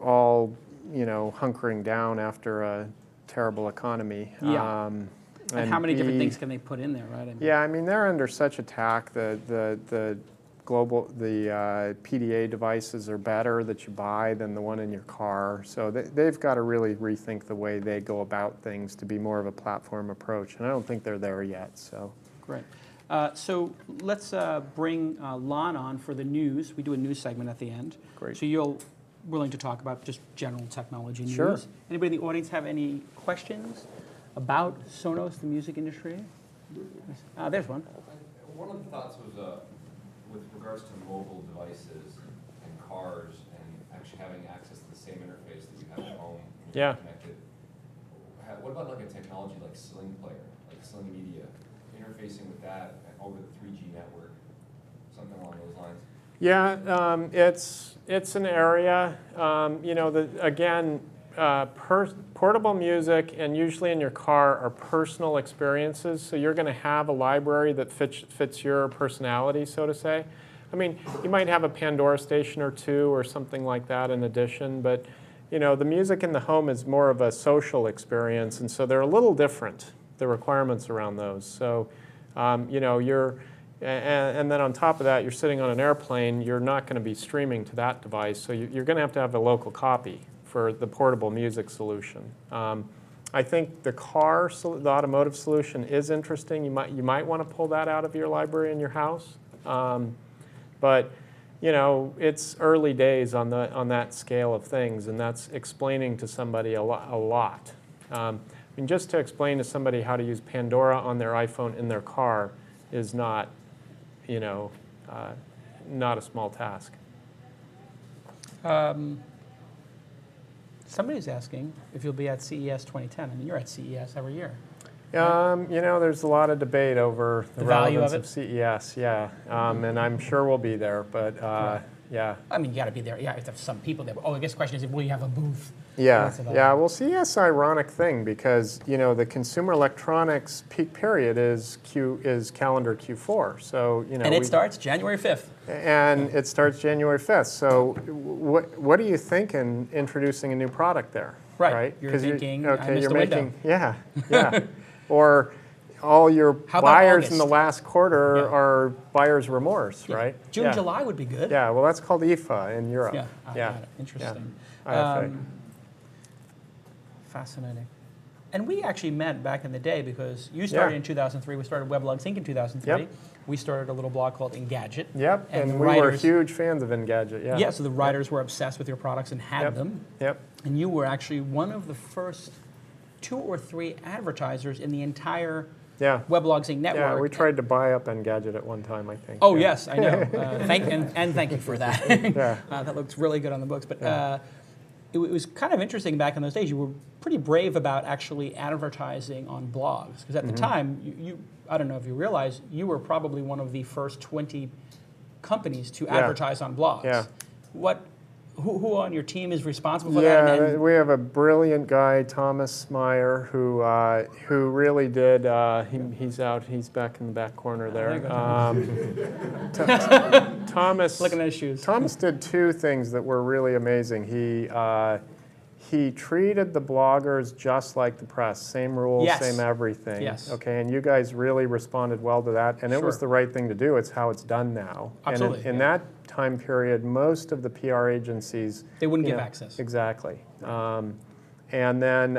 all hunkering down after a terrible economy. Yeah. And how many different B, things can they put in there, right? I mean, yeah, I mean they're under such attack. The PDA devices are better that you buy than the one in your car. So they've got to really rethink the way they go about things to be more of a platform approach. And I don't think they're there yet. So great. So let's bring Lon on for the news. We do a news segment at the end. Great. So you're willing to talk about just general technology news. Sure. Anybody in the audience have any questions about Sonos, the music industry? There's one. One of the thoughts was with regards to mobile devices and cars and actually having access to the same interface that you have at home when you're Yeah. connected. What about like a technology like Sling Player, like Sling Media, interfacing with that over the 3G network, something along those lines? yeah, it's an area. Portable music and usually in your car are personal experiences, so you're going to have a library that fits your personality, so to say. I mean, you might have a Pandora station or two or something like that in addition, but the music in the home is more of a social experience, and so they're a little different, the requirements around those. So, and then on top of that, you're sitting on an airplane, you're not going to be streaming to that device, so you're going to have a local copy for the portable music solution. I think the automotive solution is interesting. You might want to pull that out of your library in your house, but it's early days on that scale of things, and that's explaining to somebody a lot. I mean, just to explain to somebody how to use Pandora on their iPhone in their car is not a small task. Somebody's asking if you'll be at CES 2010. I mean, you're at CES every year. There's a lot of debate over the value relevance of of CES, yeah, and I'm sure we'll be there, but yeah. I mean, you got to be there. Yeah, if some people there. Oh, I guess the question is, will you have a booth? Yeah, well, CES ironic thing because the consumer electronics peak period is calendar Q4, so and it starts January 5th. And it starts January 5th. So what do you think in introducing a new product there? Right. You're thinking, I missed the window. Yeah. Or all your buyers in the last quarter are buyer's remorse, right? June, July would be good. Yeah, well, that's called IFA in Europe. Yeah. Interesting. IFA. Fascinating. And we actually met back in the day because you started in 2003. We started Weblogs Inc. in 2003. Yep. We started a little blog called Engadget. Yep, and we were huge fans of Engadget, yeah. Yeah, so the writers were obsessed with your products and had them. Yep. And you were actually one of the first 2 or 3 advertisers in the entire Weblogs Inc. network. Yeah, we tried to buy up Engadget at one time, I think. Oh, yes, I know. Thank you for that. Yeah. That looks really good on the books. But it was kind of interesting back in those days. You were pretty brave about actually advertising on blogs. Because at the time, you I don't know if you realize, you were probably one of the first 20 companies to advertise on blogs. Yeah. Who on your team is responsible for that? Yeah, we have a brilliant guy, Thomas Meyer, who really did. He's back in the back corner there. Thomas, looking at his shoes. Thomas did 2 things that were really amazing. He treated the bloggers just like the press, same rules, same everything. Yes. Okay, and you guys really responded well to that, and it was the right thing to do. It's how it's done now. Absolutely. And in that time period, most of the PR agencies they wouldn't give access. Exactly. And then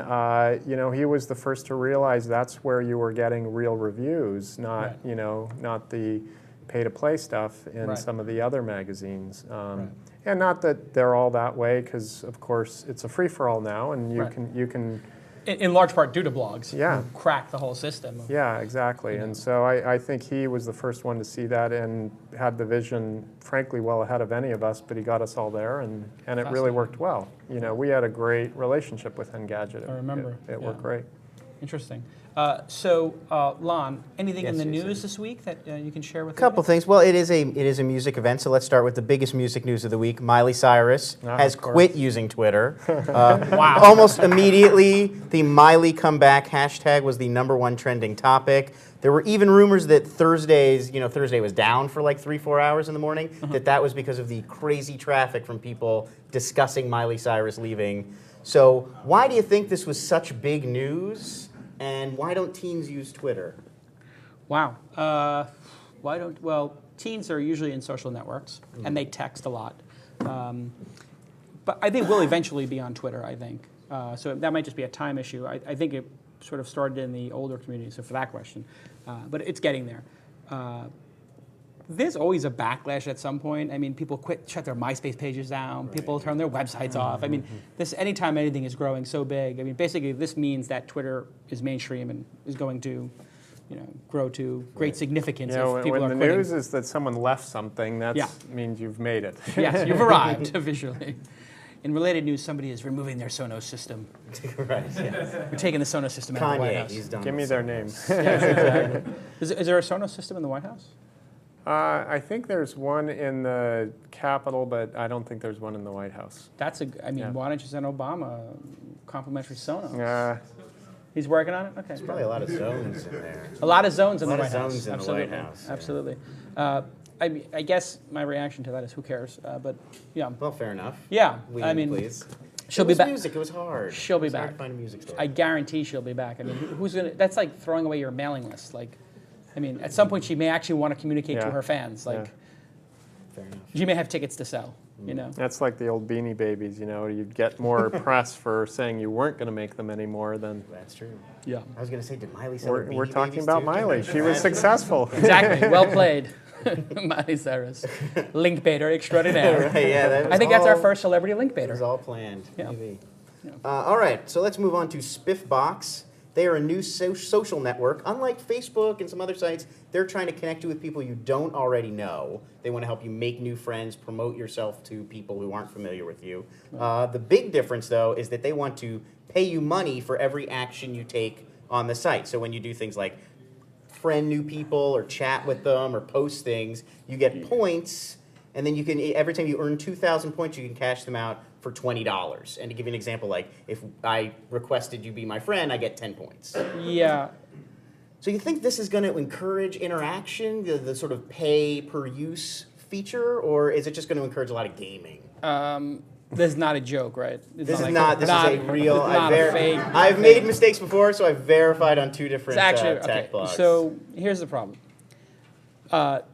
he was the first to realize that's where you were getting real reviews, not not the pay-to-play stuff in some of the other magazines. And not that they're all that way, because of course it's a free-for-all now, and you can In large part due to blogs. Yeah. Who cracked the whole system. Yeah, exactly. And so I think he was the first one to see that and had the vision, frankly, well ahead of any of us, but he got us all there, and it really worked well. You know, we had a great relationship with Engadget. I remember. It worked great. Interesting. So, Lon, anything in the news this week that you can share with us? A couple things. Well, it is a music event, so let's start with the biggest music news of the week. Miley Cyrus has quit using Twitter. Wow. Almost immediately, the Miley comeback hashtag was the #1 trending topic. There were even rumors that Thursday was down for like 3-4 hours in the morning, that was because of the crazy traffic from people discussing Miley Cyrus leaving. So why do you think this was such big news? And why don't teens use Twitter? Wow. Teens are usually in social networks, and they text a lot. But I think we'll eventually be on Twitter, I think. So that might just be a time issue. I think it sort of started in the older community, so for that question. But it's getting there. There's always a backlash at some point. I mean, people shut their MySpace pages down. People turn their websites off. I mean, anytime anything is growing so big, I mean, basically this means that Twitter is mainstream and is going to, grow to great significance if people when are the quitting. news is that someone left something, that means you've made it. Yes, you've arrived officially. In related news, somebody is removing their Sonos system. Right. Yeah. We're taking the Sonos system out of the White House. He's done. Give me their name. Yes, exactly. Is there a Sonos system in the White House? I think there's one in the Capitol, but I don't think there's one in the White House. Why don't you send Obama a complimentary Sonos? He's working on it? Okay. There's probably a lot of zones in there. A lot of zones in the A lot White of House. zones in the White House. Yeah. Absolutely. I guess my reaction to that is who cares? But yeah. Well, fair enough. Yeah. Please. She'll be back. Music. It was hard. She'll be It's hard back. to find a music store. I guarantee she'll be back. I mean, who's gonna? That's like throwing away your mailing list. Like, I mean, at some point she may actually want to communicate to her fans. Like, fair enough. she may have tickets to sell. That's like the old Beanie Babies, you'd get more press for saying you weren't going to make them anymore than... That's true. Yeah. I was going to say, did Miley sell her We're Beanie talking Babies about too? Miley. She was successful. Exactly. Well played. Miley Cyrus. Link baiter extraordinaire. Right, yeah, I think that's our first celebrity link It baiter. was all planned. Yeah. Maybe. All right, so let's move on to Spiffbox. They are a new social network. Unlike Facebook and some other sites, they're trying to connect you with people you don't already know. They want to help you make new friends, promote yourself to people who aren't familiar with you. The big difference, though, is that they want to pay you money for every action you take on the site. So when you do things like friend new people or chat with them or post things, you get points, and then you can, every time you earn 2,000 points, you can cash them out for $20. And to give you an example, like if I requested you be my friend, I get 10 points. Yeah. So you think this is going to encourage interaction, the sort of pay per use feature, or is it just going to encourage a lot of gaming? This is not a joke, right? This is a real. Not a fake. I've made mistakes before, so I've verified on 2 different It's actually tech blogs. So here's the problem.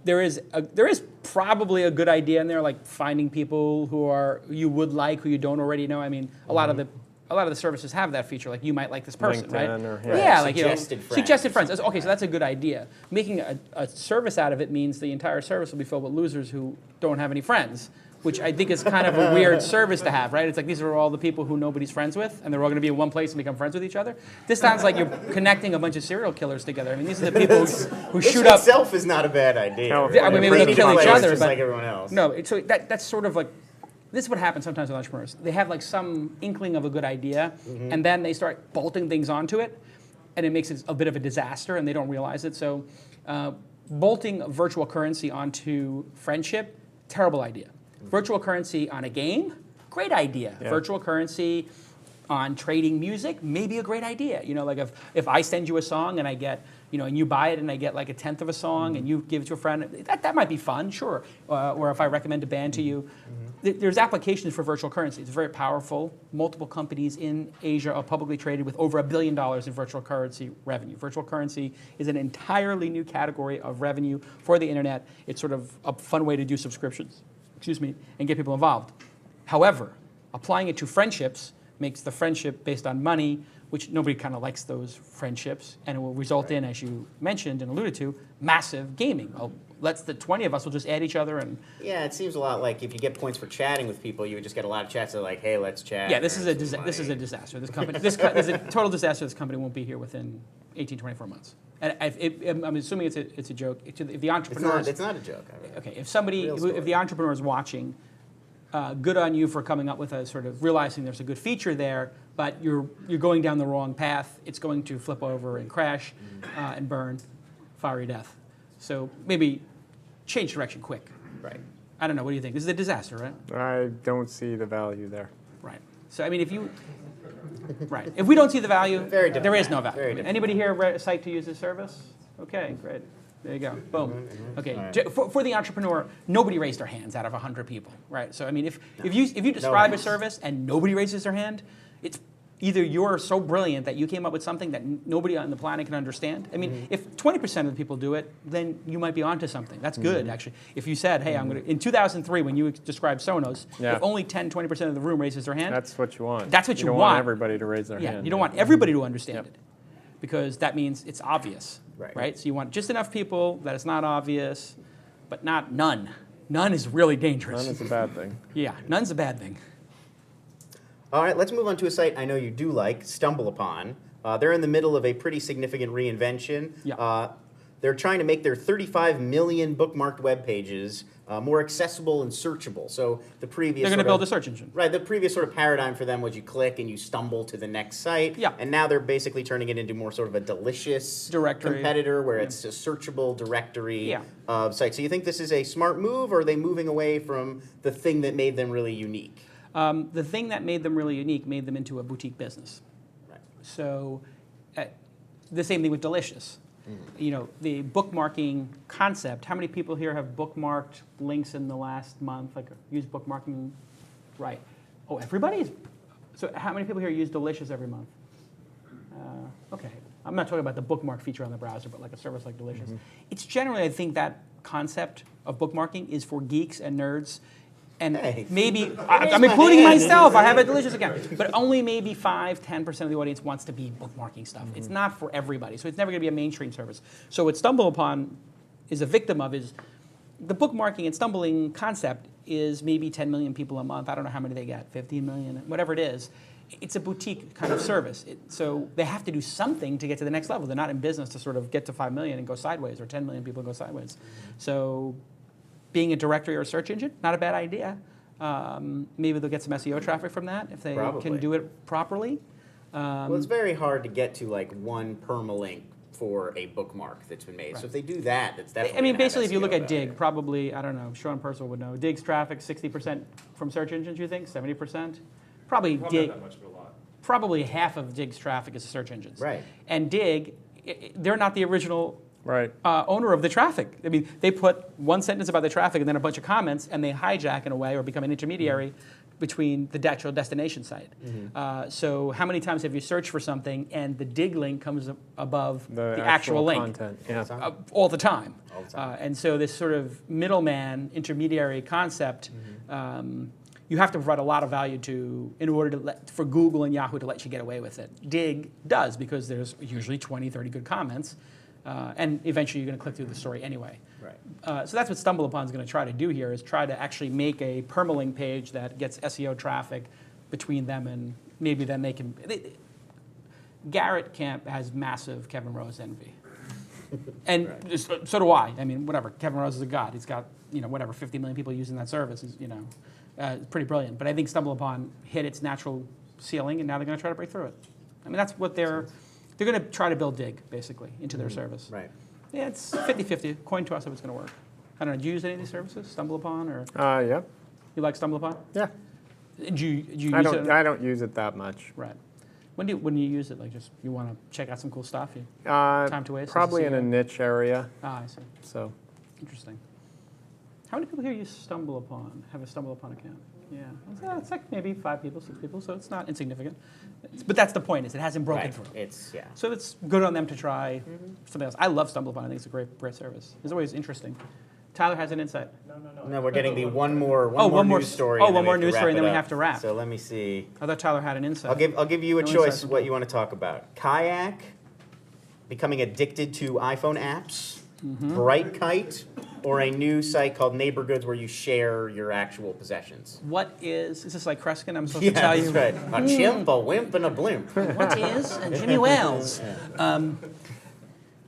There is probably a good idea in there, like finding people who you would like, who you don't already know. I mean, a lot of the services have that feature, like you might like this person, LinkedIn right? Like suggested friends. Suggested friends. Okay, so that's a good idea. Making a service out of it means the entire service will be filled with losers who don't have any friends, which I think is kind of a weird service to have, right? It's like these are all the people who nobody's friends with, and they're all going to be in one place and become friends with each other. This sounds like you're connecting a bunch of serial killers together. I mean, these are the people who shoot up. Itself is not a bad idea. I mean, maybe They they'll need kill to each play other, just but like everyone else. No, so that's sort of like, this is what happens sometimes with entrepreneurs. They have like some inkling of a good idea, and then they start bolting things onto it, and it makes it a bit of a disaster, and they don't realize it. So bolting virtual currency onto friendship, terrible idea. Virtual currency on a game, great idea. Yeah. Virtual currency on trading music, maybe a great idea. Like if I send you a song and I get, and you buy it and I get like 1/10 of a song and you give it to a friend, that might be fun, sure. Or if I recommend a band to you. There's applications for virtual currency. It's very powerful. Multiple companies in Asia are publicly traded with over $1 billion in virtual currency revenue. Virtual currency is an entirely new category of revenue for the internet. It's sort of a fun way to do subscriptions, and get people involved. However, applying it to friendships makes the friendship based on money, which nobody kind of likes those friendships, and it will result in, as you mentioned and alluded to, massive gaming. Well, the 20 of us will just add each other and. Yeah, it seems a lot like if you get points for chatting with people, you would just get a lot of chats that are like, hey, let's chat. Yeah, this is a disaster. This company, this is a total disaster. This company won't be here within 18, 24 months. And I'm assuming it's a joke. If the entrepreneurs, it's not a joke. okay, if the entrepreneur is watching, good on you for coming up with a sort of realizing there's a good feature there, but you're going down the wrong path. It's going to flip over and crash and burn, fiery death. So maybe change direction quick. Right. I don't know. What do you think? This is a disaster, right? I don't see the value there. Right. So I mean, if we don't see the value, Very there is no diplomatic. value. Very Anybody here psyched to use this service? Okay, great. There you go. Boom. Okay. All right. For the entrepreneur, nobody raised their hands out of 100 people, right? So I mean, if you describe a service and nobody raises their hand, it's either you're so brilliant that you came up with something that nobody on the planet can understand. I mean, if 20% of the people do it, then you might be onto something. That's good, actually. If you said, hey, I'm going to, in 2003, when you described Sonos, if only 10, 20% of the room raises their hand. That's what you want. That's what you don't want. Everybody to raise their hand. Yeah, you don't want everybody to understand it, because that means it's obvious, Right. So you want just enough people that it's not obvious, but not none. None is really dangerous. None is a bad thing. Yeah, none's a bad thing. All right, let's move on to a site I know you do like, StumbleUpon. They're in the middle of a pretty significant reinvention. Yeah. They're trying to make their 35 million bookmarked web pages more accessible and searchable. So the previous They're going to build a search engine. Right, the previous sort of paradigm for them was you click and you stumble to the next site. Yeah. And now they're basically turning it into more sort of a delicious Directory. competitor where it's a searchable directory Yeah. site. So you think this is a smart move, or are they moving away from the thing that made them really unique? The thing that made them really unique made them into a boutique business. Right. So the same thing with Delicious. You know, the bookmarking concept. How many people here have bookmarked links in the last month? Like use bookmarking, right? Oh, everybody. So how many people here use Delicious every month? Okay, I'm not talking about the bookmark feature on the browser, but like a service like Delicious. It's generally, I think, that concept of bookmarking is for geeks and nerds. And Hey. maybe, I'm including myself, I have a Delicious account, but only maybe 5–10% of the audience wants to be bookmarking stuff. It's not for everybody, so it's never going to be a mainstream service. So what StumbleUpon is a victim of is the bookmarking and stumbling concept is maybe 10 million people a month. I don't know how many they get, 15 million, whatever it is. It's a boutique kind of service. So they have to do something to get to the next level. They're not in business to sort of get to 5 million and go sideways, or 10 million people and go sideways. So being a directory or a search engine, not a bad idea. Maybe they'll get some SEO traffic from that if they can do it properly. Well, it's very hard to get to like one permalink for a bookmark that's been made. Right. So if they do that, that's definitely. I mean, gonna have basically, if you look SEO at value. Dig, probably, I don't know, Sean Purcell would know. Dig's traffic, 60% from search engines, you think? 70%? Probably Dig. Not that much, but a lot. Probably half of Dig's traffic is search engines. Right. And Dig, they're not the original Owner of the traffic. I mean, they put one sentence about the traffic and then a bunch of comments, and they hijack in a way or become an intermediary between the actual destination site. So how many times have you searched for something and the Dig link comes above the actual link? Content. Yeah. All the time. All the time. And so this sort of middleman, intermediary concept, you have to provide a lot of value to in order to for Google and Yahoo to let you get away with it. Dig does, because there's usually 20, 30 good comments. And eventually you're going to click through the story anyway. Right. So that's what StumbleUpon is going to try to do here, is try to actually make a permalink page that gets SEO traffic between them, and maybe then they can. Garrett Camp has massive Kevin Rose envy. And so do I. I mean, whatever. Kevin Rose is a god. He's got, 50 million people using that service. Is pretty brilliant. But I think StumbleUpon hit its natural ceiling, and now they're going to try to break through it. I mean, that's what they're going to try to build Dig, basically, into their service. Right. Yeah, it's 50-50. Coin toss if it's going to work. I don't know. Do you use any of these services, StumbleUpon, or Yeah. you like StumbleUpon? Yeah. Do you use I it? don't use it that much. Right. When do you use it? Like, just you want to check out some cool stuff? Time to waste? Probably in a CEO? niche area. Ah, I see. So. Interesting. How many people here use StumbleUpon? Have a StumbleUpon account? Yeah, it's like maybe 5 people, 6 people, so it's not insignificant. But that's the point, is it hasn't broken Right. through. Yeah. So it's good on them to try something else. I love StumbleUpon. I think it's a great service. It's always interesting. Tyler has an insight. No, we're getting the one more news story. Oh, and then one more we have to news wrap story, and it then we up. have to wrap. So let me see. I thought Tyler had an insight. I'll give you a No choice insights. what you want to talk about. Kayak, becoming addicted to iPhone apps, Bright Kite, or a new site called Neighbor Goods where you share your actual possessions. What is this like Kreskin? I'm supposed Yeah, to tell you. that's right. A chimp, a wimp, and a blimp. What is Jimmy Wales?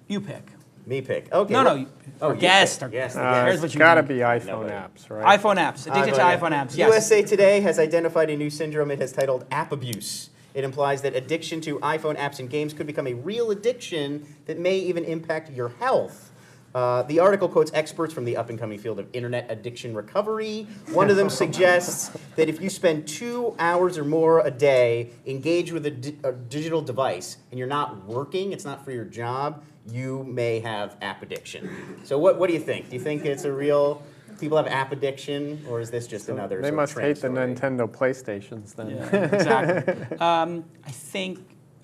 You pick. Me pick. Okay. No, no. Oh, Or you guest. pick. Or, Yes, Here's It's what you got to think. be iPhone Nobody. apps, right? iPhone apps. Addicted to iPhone apps. Yes. USA Today has identified a new syndrome it has titled app abuse. It implies that addiction to iPhone apps and games could become a real addiction that may even impact your health. The article quotes experts from the up-and-coming field of internet addiction recovery. One of them suggests that if you spend 2 hours or more a day engaged with a digital device and you're not working, it's not for your job, you may have app addiction. So what do you think? Do you think it's a real, people have app addiction, or is this just another They sort of must trend hate the story? Nintendo PlayStations then. Yeah, exactly. I think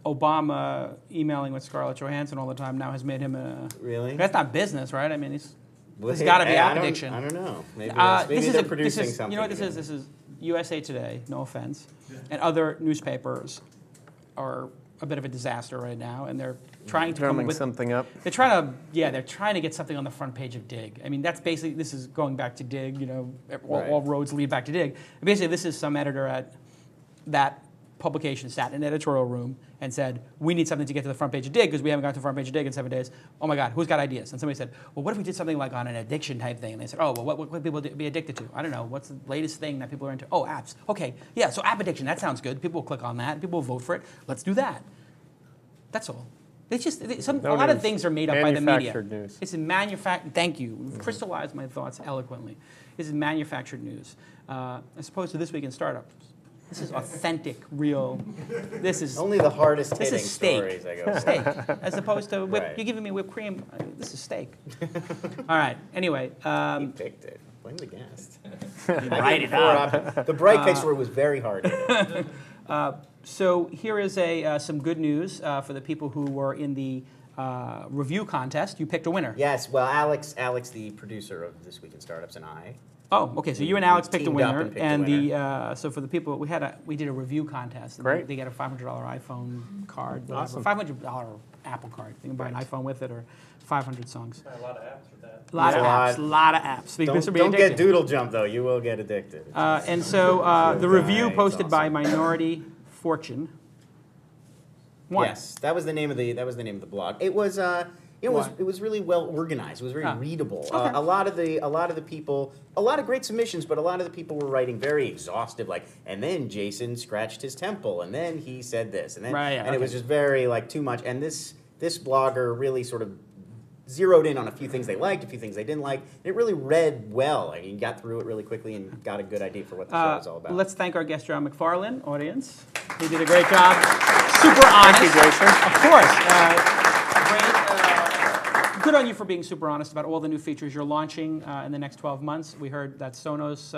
Obama emailing with Scarlett Johansson all the time now has made him a. Really? That's not business, right? I mean, it's Well, got to be hey, app I don't- addiction. I don't know. Maybe, This is they're a- producing this is, something. You know what this is? This is USA Today, no offense, and other newspapers are a bit of a disaster right now, and they're trying to come Drumming with something up. They're trying to, they're trying to get something on the front page of Dig. I mean, that's basically, this is going back to Dig, you know, all roads lead back to Dig. Basically, this is some editor at that publication sat in an editorial room and said, we need something to get to the front page of Dig because we haven't got to the front page of Dig in 7 days. Oh my God, who's got ideas? And somebody said, well, what if we did something like on an addiction type thing? And they said, oh, well, what would people be addicted to? I don't know. What's the latest thing that people are into? Oh, apps. Okay, yeah, so app addiction, that sounds good. People will click on that. People will vote for it. Let's do that. That's all. It's just a lot of things are made up by the media. Manufactured news. It's in manufactured. Thank you. You've crystallized my thoughts eloquently. This is manufactured news, as opposed to This Week in Startups. This is authentic, real. This is Only the hardest this hitting is steak. stories I go. Steak, as opposed to whip. Right. You're giving me whipped cream. This is steak. All right. Anyway, He picked it. Blame the guest. write it up. The Bright Kite story was very hard. So here is some good news for the people who were in the review contest. You picked a winner. Yes, well, Alex, the producer of This Week in Startups, and I. Oh, okay. So you and Alex picked a teamed up winner, and picked a and winner. so for the people we did a review contest. And Great. They get a $500 iPhone card, Awesome. $500 Apple card. You can buy an iPhone with it or 500 songs. A lot of apps with that. A lot of Yeah. apps. A lot of apps. This will be Don't get addictive. doodle jump though. You will get addicted. And so the review Right, posted by awesome. Minority Fortune. Won. Yes, that was the name of the blog. It was it was really well organized. It was very readable. Okay. A lot of the people, a lot of great submissions, but a lot of the people were writing very exhaustive, like, and then Jason scratched his temple, and then he said this, and then Right, yeah, and it was okay. just very like too much. And this blogger really sort of zeroed in on a few things they liked, a few things they didn't like. And it really read well. I mean, got through it really quickly and got a good idea for what the show was all about. Let's thank our guest, John McFarlane, audience. He did a great job. Super honest. Thank you, Jason. Of course. Great. Good on you for being super honest about all the new features you're launching in the next 12 months. We heard that Sonos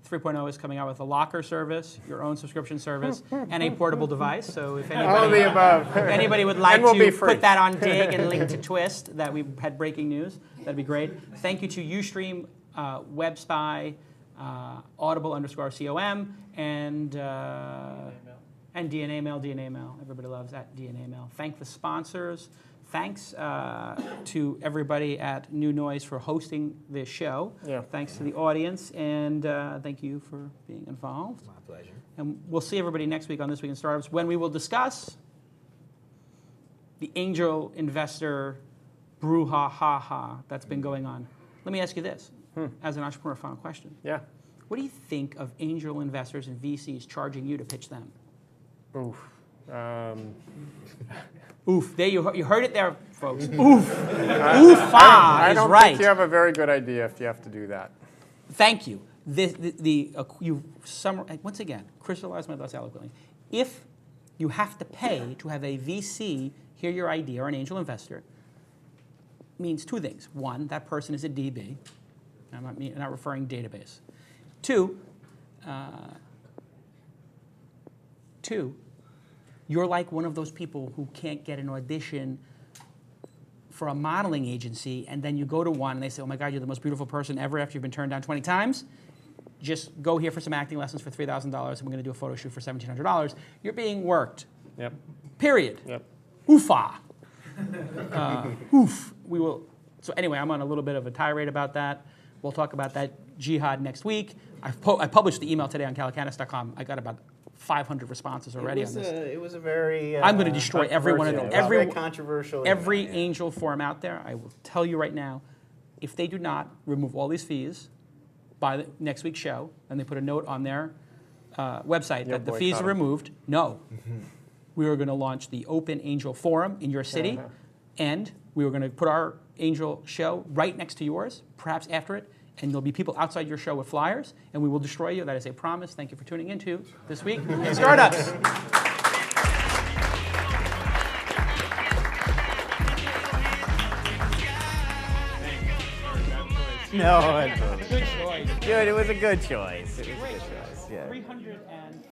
3.0 is coming out with a locker service, your own subscription service, and a portable device. So if All of the above. if anybody would like And we'll be to free. put that on Dig and link to Twist, that we had breaking news, that'd be great. Thank you to Ustream, WebSpy, Audible_COM, and DNA Mail. Everybody loves that DNA Mail. Thank the sponsors. Thanks to everybody at New Noise for hosting this show. Yeah. Thanks to the audience, and thank you for being involved. My pleasure. And we'll see everybody next week on This Week in Startups, when we will discuss the angel investor brouhaha that's been going on. Let me ask you this, as an entrepreneur, final question. Yeah. What do you think of angel investors and VCs charging you to pitch them? Oof. Oof. There you heard it there, folks. Oof. Oof-ah I is don't right. think you have a very good idea if you have to do that. Thank you. You once again, crystallize my thoughts eloquently. If you have to pay to have a VC hear your idea or an angel investor, means two things. One, that person is a DB. I'm not referring database. Two, you're like one of those people who can't get an audition for a modeling agency, and then you go to one and they say, oh my God, you're the most beautiful person ever after you've been turned down 20 times, just go here for some acting lessons for $3,000 and we're going to do a photo shoot for $1,700. You're being worked. Yep. Period. Yep. Oofa. Oof. We will. So anyway, I'm on a little bit of a tirade about that. We'll talk about that jihad next week. I published the email today on calicanis.com. I got about 500 responses already on this. It was a very. I'm going to destroy every one of them. Very controversial. Every email, angel forum out there. I will tell you right now, if they do not remove all these fees by the next week's show, and they put a note on their website that the fees are removed, no. We are going to launch the Open Angel Forum in your city, and we are going to put our angel show right next to yours, perhaps after it, and there'll be people outside your show with flyers, and we will destroy you. That is a promise. Thank you for tuning in to This Week in Startups. No, Good choice. good. It was a good choice. It was a good choice. Yeah. 300 and